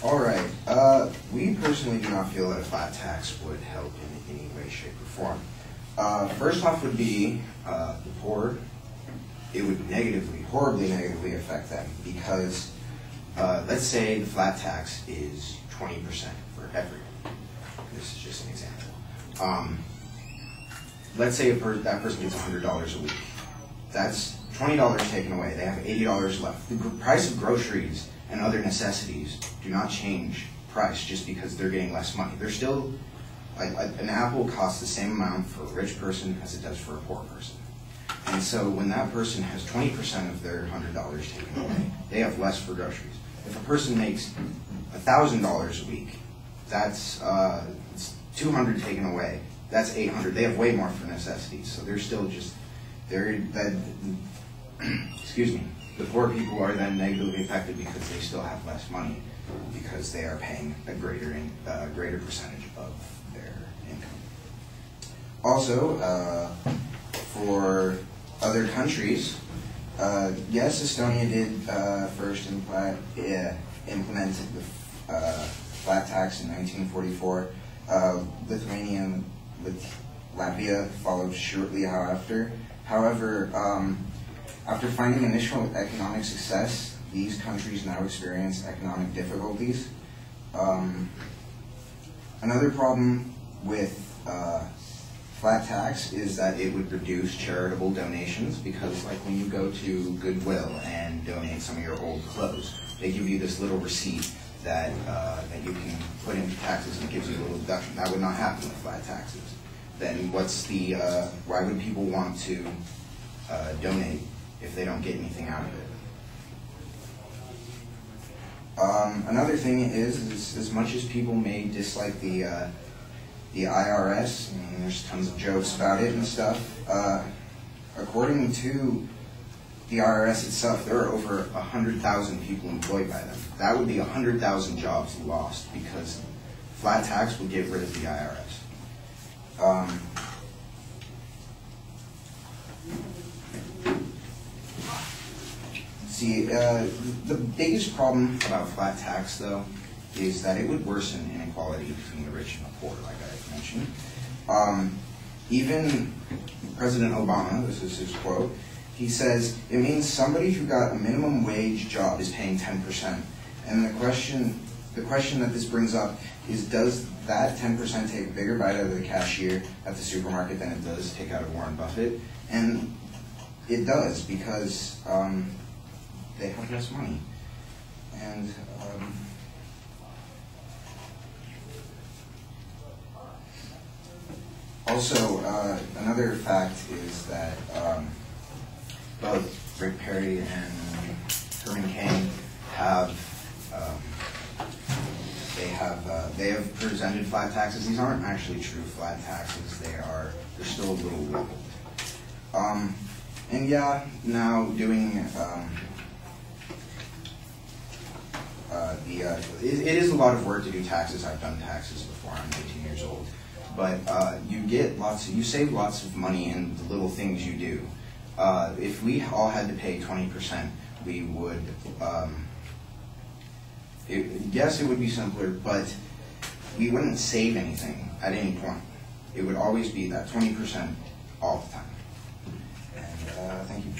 All right. We personally do not feel that a flat tax would help in any way, shape, or form. First off would be the poor. It would horribly negatively affect them because let's say the flat tax is 20% for everyone. This is just an example. Let's say that person gets $100 a week. That's $20 taken away. They have $80 left. The price of groceries and other necessities do not change price just because they're getting less money. They're still, like an apple costs the same amount for a rich person as it does for a poor person. And so when that person has 20% of their $100 taken away, they have less for groceries. If a person makes $1,000 a week, that's it's $200 taken away. That's $800. They have way more for necessities. So they're still just excuse me. The poor people are then negatively affected because they still have less money because they are paying a greater percentage of their income. Also, for other countries, yes, Estonia did first implement the flat tax in 1944. Lithuania with Latvia followed shortly after. However, after finding initial economic success, these countries now experience economic difficulties. Another problem with flat tax is that it would reduce charitable donations because, like, when you go to Goodwill and donate some of your old clothes, they give you this little receipt that you can put into taxes and it gives you a little deduction. That would not happen with flat taxes. Then why would people want to donate if they don't get anything out of it? Another thing is as much as people may dislike the IRS, I mean, there's tons of jokes about it and stuff, according to the IRS itself, there are over 100,000 people employed by them. That would be 100,000 jobs lost because flat tax would get rid of the IRS. The biggest problem about flat tax, though, is that it would worsen inequality between the rich and the poor, like I mentioned. Even President Obama, this is his quote, he says, it means somebody who got a minimum wage job is paying 10%. And the question that this brings up is, does that 10% take a bigger bite out of the cashier at the supermarket than it does take out of Warren Buffett? And it does, because they have less money. And also, another fact is that both Rick Perry and Herman Cain they have presented flat taxes. These aren't actually true flat taxes. They're still a little wiggled. And yeah, now doing it is a lot of work to do taxes. I've done taxes before. I'm 18 years old, but you save lots of money in the little things you do. If we all had to pay 20%, we would. Yes, it would be simpler, but we wouldn't save anything at any point. It would always be that 20% all the time. And thank you.